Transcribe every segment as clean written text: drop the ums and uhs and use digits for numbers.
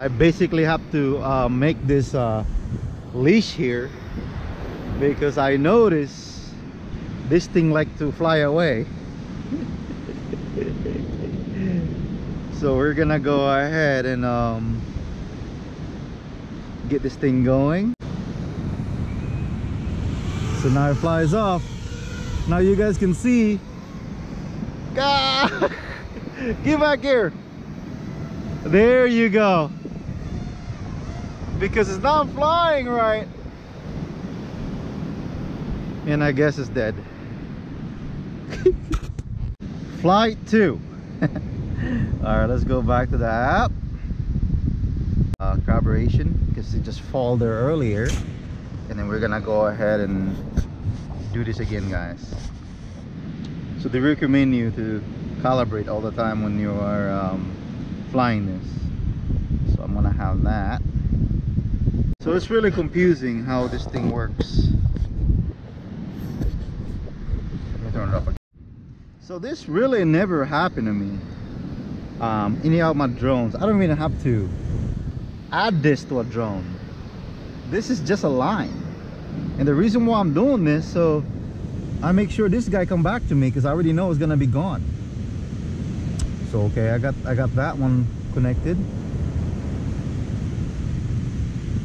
I basically have to make this leash here because I notice this thing like to fly away. So we're gonna go ahead and get this thing going. So now it flies off. Now you guys can see. Ah! Get back here. There you go. Because it's not flying right. And I guess it's dead. Flight 2. Alright, let's go back to the app. Collaboration, because it just fall there earlier. And then we're gonna go ahead and do this again, guys. So they recommend you to calibrate all the time when you are flying this. So I'm gonna have that. So it's really confusing how this thing works. Let me turn it off again. So this really never happened to me. Any of my drones, I don't even have to add this to a drone. This is just a line. And the reason why I'm doing this, so I make sure this guy come back to me, because I already know it's gonna be gone. So okay, I got that one connected.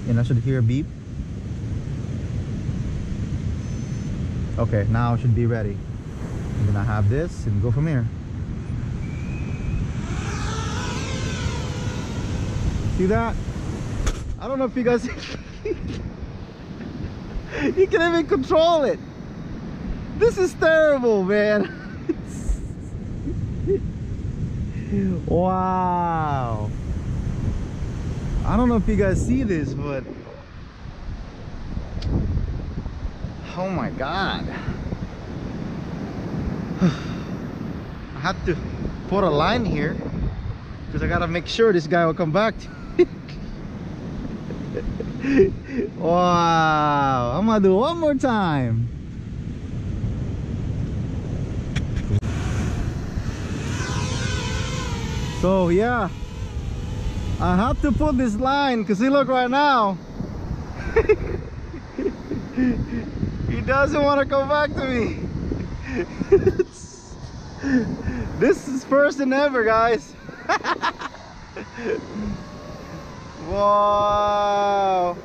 And I should hear a beep. Okay, now I should be ready. I'm gonna have this and go from here. See that? I don't know if you guys you can even control it. This is terrible, man. Wow. I don't know if you guys see this, but oh my god. I have to put a line here because I gotta make sure this guy will come back to me. Wow, I'm gonna do it one more time. So yeah, I have to put this line because see, look right now. He doesn't want to come back to me. This is first and ever, guys. Wow.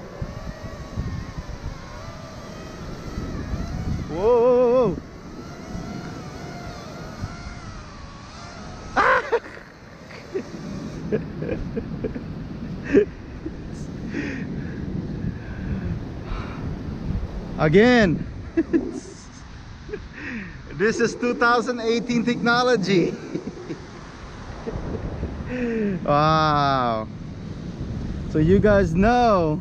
Whoa. Again. This is 2018 technology. Wow. So you guys know.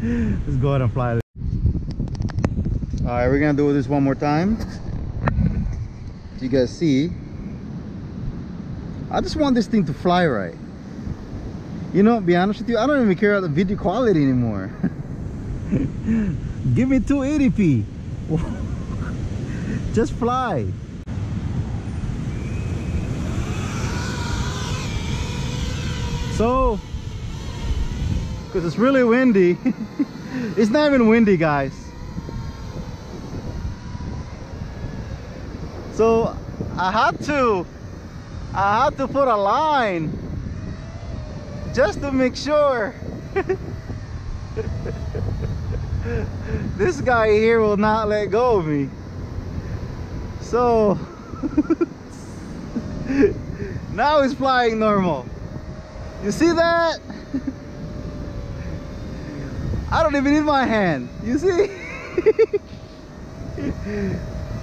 Let's go ahead and fly. Alright, we're gonna do this one more time. So you guys see, I just want this thing to fly right. You know, to be honest with you, I don't even care about the video quality anymore. Give me 280p. Just fly. So, because it's really windy. It's not even windy, guys. So I had to put a line just to make sure. This guy here will not let go of me. So now he's flying normal. You see that? I don't even need my hand. You see?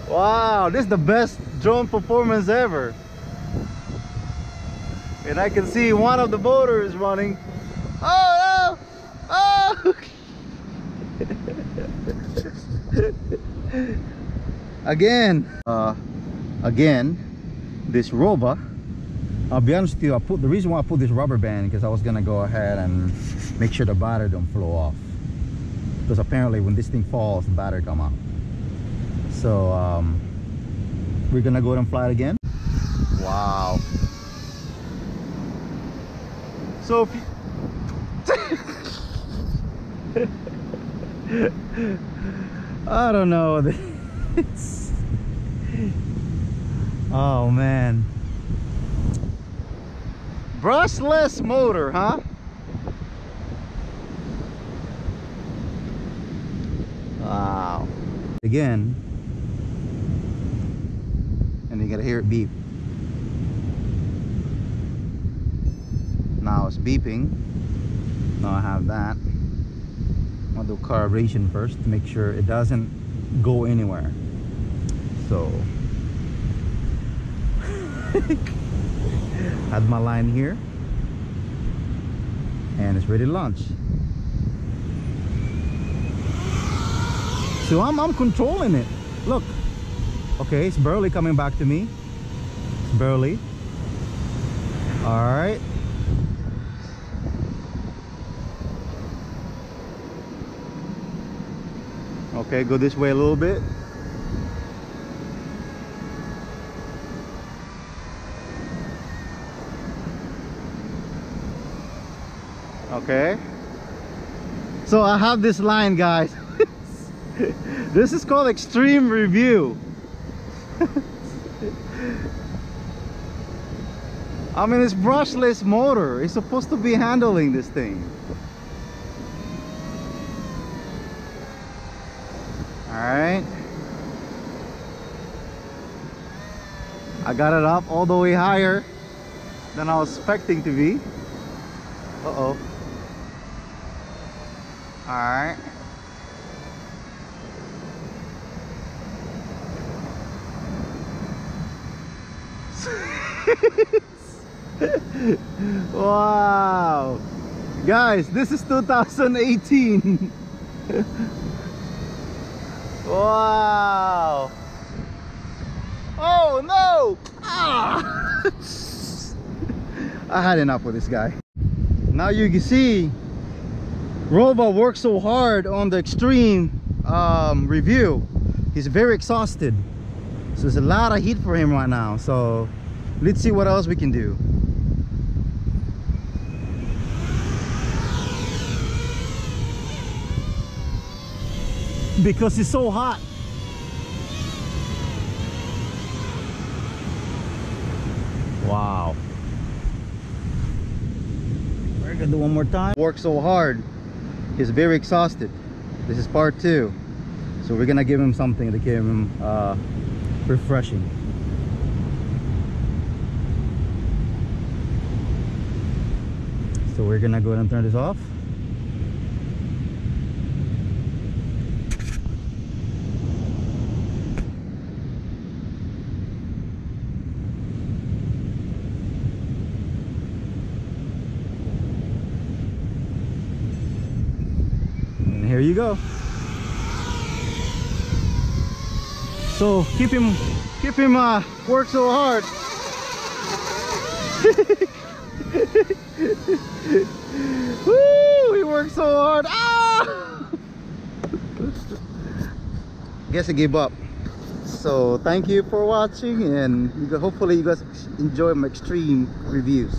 Wow, this is the best drone performance ever. And I can see one of the motors running. Oh no! Oh! Again, this ROVA, I'll be honest with you, the reason why I put this rubber band because I was gonna go ahead and make sure the battery don't flow off, because apparently when this thing falls, the battery come out. So we're gonna go ahead and fly it again. Wow. So if you I don't know. It's... Oh man. Brushless motor, huh? Wow. Again. And you gotta hear it beep. Now it's beeping. Now I have that. I'll do calibration first to make sure it doesn't go anywhere. So had my line here and it's ready to launch. So I'm controlling it. Look, okay, it's barely coming back to me. It's barely. All right. Okay, go this way a little bit. Okay. So I have this line, guys. This is called extreme review. I mean, it's brushless motor. It's supposed to be handling this thing. Alright, I got it up all the way higher than I was expecting to be. Uh-oh. Alright. Wow. Guys, this is 2018. Wow. Oh no. Ah. I had enough with this guy. Now you can see ROVA worked so hard on the extreme review. He's very exhausted, so there's a lot of heat for him right now. So let's see what else we can do. Because it's so hot. Wow. We're gonna do one more time. Worked so hard. He's very exhausted. This is part 2. So we're gonna give him something to give him refreshing. So we're gonna go ahead and turn this off. Here you go. So keep him work so hard. Woo, he worked so hard. Ah! Guess I gave up. So thank you for watching, and hopefully you guys enjoy my extreme reviews.